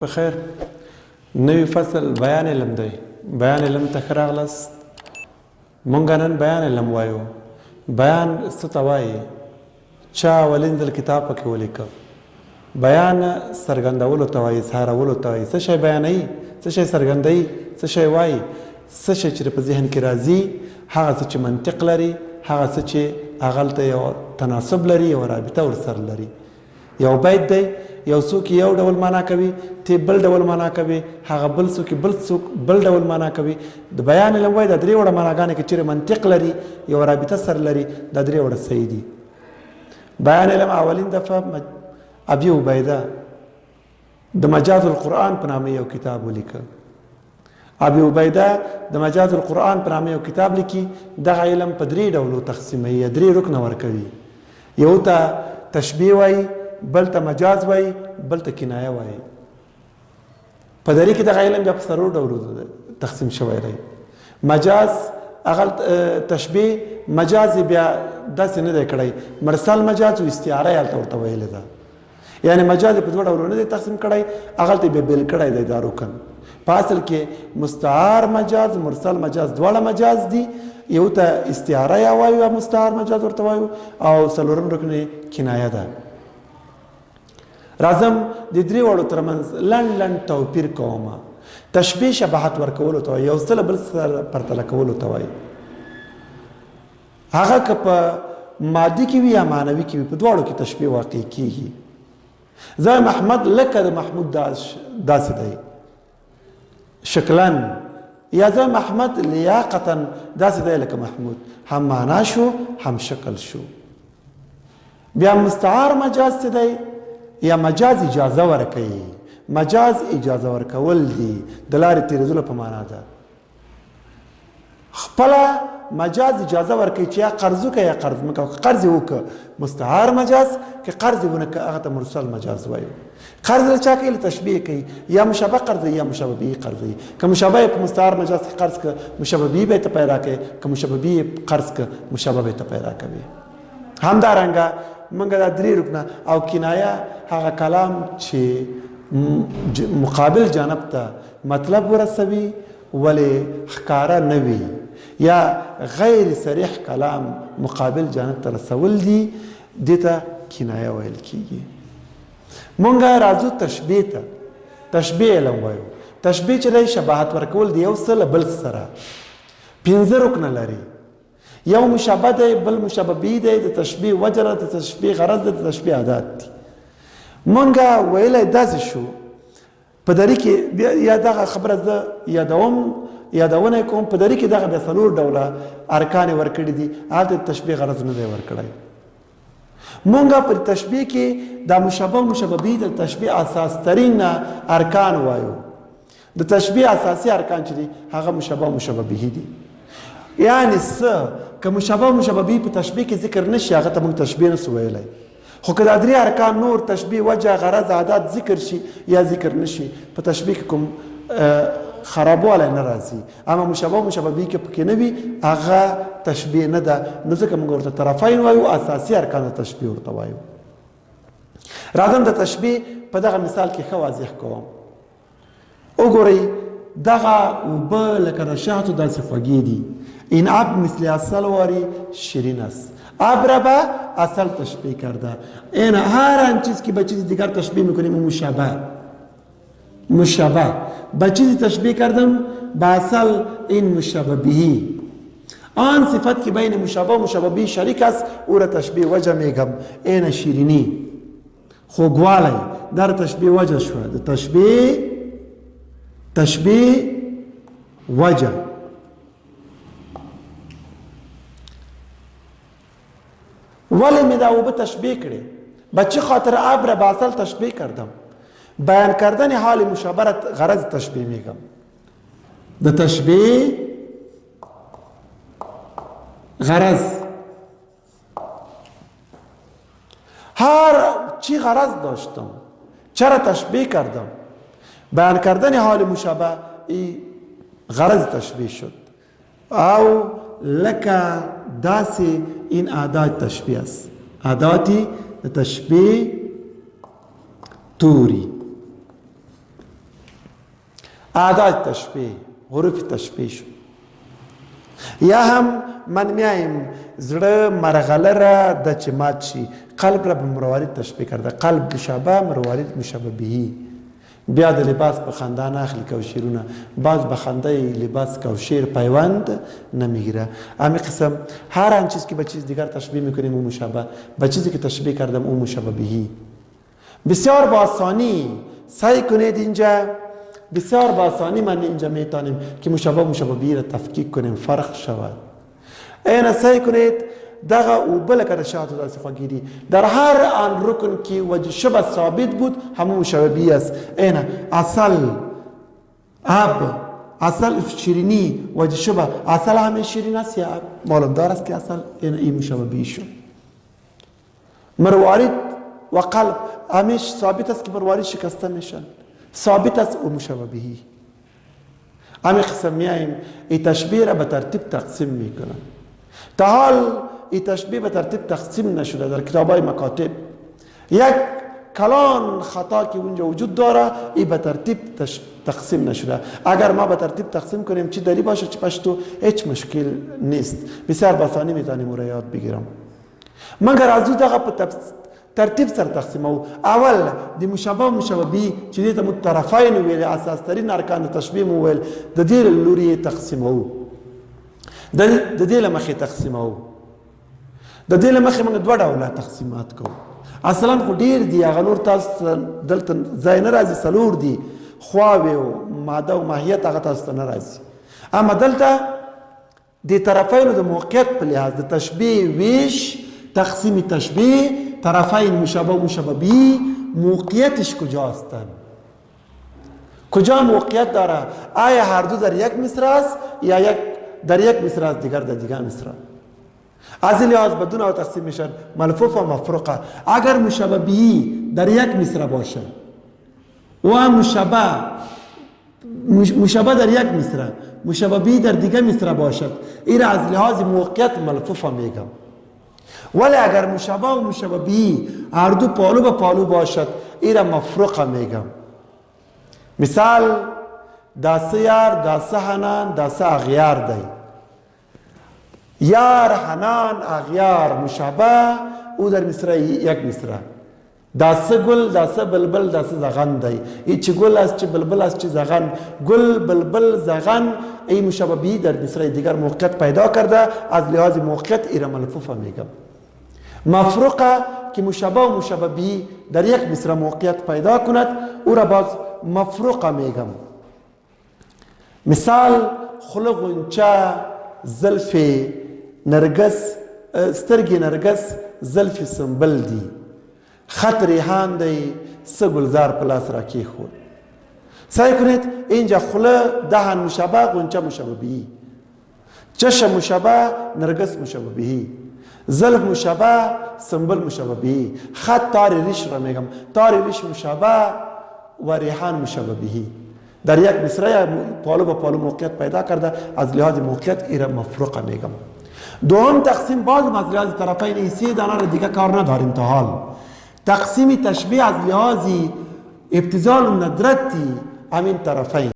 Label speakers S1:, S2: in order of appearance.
S1: بخیر نوی فصل بیان علم دی. بیان علم ته ښه راغلاست. مونږ نن بیان علم وایو. بیان څه ته وایي؟ چا اولین ځل کتاب پکې ولیکه. بیان څرګندولو ته وایي، اظهارولو ته وایي. څه شی بیانوي، څه شی څرګندوي، څه شی وایي، څه شی چې په ذهن کې راځي، هغه څه چې منطق لري، هغه څه چې هغلته یو تناسب لري، یو رابطه ورسره لري. یو بیت دی، یو څوک یو ډول معنا کوي، تی بل ډول معنا کوي، هغه بل څوک بل ډول معنا کوي. د بیان علم وایي دا درې وړه معناګانې کې چیرې منطق لري، یو رابطه سره لري، دا درې وړه صحیح دي. بیان علم اولین دفعه ابي عبیده د مجاز القرآن په نامه یو کتاب ولیکه. ابي عبیده د مجاز القرآن په نامه یو کتاب لیکي. دغه علم په درې ډولو تقسیموي، درې رکنه ورکوي. یو ته تشبیه وایي، بل ته مجاز وایي، بل ته کنایه وایي. په دری کې دغه علم بیا په څلورو ډولو تقسیم شوی دی. مجاز هغه تشبیه مجاز بیا داسې نه دی کړی، مرسل مجاز او استعاره یې هلته ورته ویلې ده. یعنی مجاز په دوه ډولو نه دی تقسیم کړی، هغلته بیا بیل کړی دی دا رکن. په اصل کې مستعار مجاز، مرسل مجاز دواړه مجاز دي. یو ته استعاره یا وایو یا مستعار مجاز ورته وایو، او څلورم رکن کنایه ده. راځم د درې وړو ترمنځ لنډ توپیر کوم. تشبیه شباهت ورکولو ته وایي، یو څه له بل سره پرتله کولو ته وایي. هغه که په مادي کې وي یا معنوي کې وي، په دواړو کې تشبیه واقع کیږي. زه محمد لکه د محمود داسې دی شکلا، یا زه محمد لیاقتا داسې دی لکه محمود، هم معنا شو هم شکل شو. بیا مستعار مجاز څه دی؟ یا مجاز اجازه ورکوي. مجاز اجازه ورکول دي، د لارې تېرېدلو په معنا ده. خپله مجاز اجازه ورکوي چې یا قرض وکړه یا قرض مه کوه. قرض یې وکړه مستعار مجاز، که قرض یې ونه کړه هغه ته مرسل مجاز وایو. قرض له چا کوي؟ له تشبیه کوي، یا مشابه قرضوي یا مشابه به قرضوي. که مشابه یې په مستعار مجاز کې قرض کړه، مشابه به به ته پیدا کوي. که مشابه به یې قرض کړه، مشابه به ته پیدا کوي. همدارنګه موږ دا درې رکنه. او کنایه هغه کلام چې مقابل جانب ته مطلب ورسوي ولې ښکاره نه وي، یا غیر صریح کلام مقابل جانب ته رسول دي، دې ته کنایه ویل کیږي. مونږ راځو تشبیه ته. تشبیه علم وایو. تشبیه چې دی شباهت ورکول دی یو څه له بل سره. پنځه رکنه لري. یو مشابه دی، بل مشابه به دی، د تشبیه وجه ده، د تشبیه غرض ده، د تشبیه عادت دي. مونږ ویلی داسې شو په دري کې یا دغه خبره زه یادونه کوم. په دري کې دغه بیا څلور ډوله ارکان یې ورکړي دي، هلته د تشبیه غرض نه دی ورکړی. مونږ په تشبیه کې دا مشابه مشابه به د تشبیه اساس ترین ارکان وایو. د تشبیه اساسي ارکان چې دي هغه مشابه مشابه به دي. یعنی څه که مشابه مشابه به په تشبیه کې ذکر نشي، هغه ته موږ تشبیه نسو ویلی. خو که دا درې ارکان نور تشبیه وجه غرض عادت ذکر شي یا ذکر نشي، په تشبیه کې کوم خرابوالی نه راځي. اما مشابه مشابه به کې پکې نه وي، هغه تشبیه نه ده. نو ځکه موږ ورته طرفین وایو، اساسي ارکان تشبیه ورته وایو. راځم د تشبیه په دغه مثال کې ښه واضح کوم. وګورئ دغه اوبه لکه د شاتو داسې خوږې دي. این آب مثل اصل واری شیرین است. آب را به اصل تشبیه کرده. این هر آن چیز که به چیز دیگر تشبیه میکنیم مشابه به چیزی تشبیه کردم به اصل این مشابه بهی. آن صفت که بین مشابه و مشابه بهی شریک است او را تشبیه وجه میگم. این شیرینی خوگوالی در تشبیه وجه شود. تشبیه وجه. ولی می دا اوبه تشبیه کړي؟ به چه خاطر آب را به اصل تشبیه کردم؟ بیان کردن حال مشابهت غرض تشبیه میگم. د تشبیه غرض هر چی غرض داشتم، چرا تشبیه کردم؟ بیان کردن حال مشابه ای غرض تشبیه شد. او لکه داسې این عادات تشبیه است. عاداتی تشبیه توری اعداد تشبیه، حروف تشبیه شو. یا هم من میایم زړه مرغله را د چې مات شي، قلب را به مروارید تشبیه کرده، قلب مشابه، مروارید مشابه بهی. بیا د لباس به خنده نه اخلي کوشیرونه، باز به خنده لباس کوشیر پیوند نمیگیره. همین قسم هر آن چیز که به چیز دیگر تشبیه میکنیم او مشابه، به چیزی که تشبیه کردم او مشابه بهی. بسیار با آسانی سعی کنید اینجا، بسیار با آسانی من اینجا میتونیم که مشابه بهی را تفکیک کنیم، فرق شود. اینا سعی کنید دغه او بل کده شاتو داسې خوګيري در هر آن رکن کی وجه شبه ثابت بود همون مشابه بهی است. اینا اصل اب، اصل شیرینی وجه شبه، اصل همه شیرین است یا معلوم دار است که اصل این مشابه بهی شد. مروارید و قلب همیش ثابت است که مروارید شکسته میشن، ثابت است او مشابه بهی. همین قسم میایم این تشبیه را به ترتیب تقسیم میکنن. تا حال این تشبیه به ترتیب تقسیم نشده در کتابای مکاتب. یک کلان خطا که اونجا وجود داره این به ترتیب تقسیم نشده. اگر ما به ترتیب تقسیم کنیم چی دری باشه چی پشتو هیچ مشکل نیست، بسیار بسانی میتونیم او را یاد بگیرم. مگر از دو دقیقه په ترتیب سره تقسیمو. اول د مشابه بهی چې دې ته موږ طرفین ویل، اساس ترین ارکان تشبیه مو ویل، د دې لوري تقسیمو، د دې له مخې تقسیمو. د دې له مخې موږ دوه ډوله تقسیمات کوو. اصلا خو ډیر دي، هغه نور تاسو دلته ځای نه راځي، څلور دي، خواوې او ماده او ماهیت هغه تاسو ته نه راځي. اما دلته د طرفینو د موقعیت په لحاظ د تشبیه ویش، تقسیم تشبیه، طرفین مشابه بهی موقعیتش کجا هستند؟ کجا موقعیت داره؟ آیا هر دو در یک مصرع است یا یک در یک مصرع است دیگر در دیگر مصرع؟ از این لحاظ بدون او تقسیم میشن ملفوف و مفروقه. اگر مشابه بهی در یک مصرع باشه و مشابه در یک مصرع، مشابه بهی در دیگر مصرع باشد، این از لحاظ موقعیت ملفوفه میگم. ولی اگر مشابه و مشابه بهی هر دو پالو به پالو باشد این را مفروقه میگم. مثال داسه یار، داسه حنان، داسه اغیار دی. یار، حنان، اغیار مشابه او در مصرع یک مصرع. داسه گل، داسه بلبل، داسه زغن دی. ای چه گل است چه بلبل است چه زغن، گل، بلبل، زغن ای مشابه بهی در مصرع دیگر موقعیت پیدا کرده، از لحاظ موقعیت ای را ملفوفه میگم. مفروقه که مشابه و مشابه بهی در یک مصرع موقعیت پیدا کند او را باز مفروقه میگم. مثال خله غنچه، زلف نرگس، سترگی نرگس، زلف سنبل دی. خط ریحان دی، سه گلزار پلاس را کی خود. سعی کنید اینجا خله دهن مشابه، غنچه مشابه بهی، چشم مشابه، نرگس مشابه بهی، زلف مشابه، سنبل مشابه بهی. خط تار ریش را میگم، تار ریش مشابه و ریحان مشابه بهی. در یک مصرع پالو به پالو موقعیت پیدا کرده، از لحاظ موقعیت این را مفروقه میگم. دوم تقسیم باز از لحاظ طرفین این سه دانه را دیگه کار نداریم تا حال. تقسیم تشبیه از لحاظ ابتذال و ندرتی همین طرفین.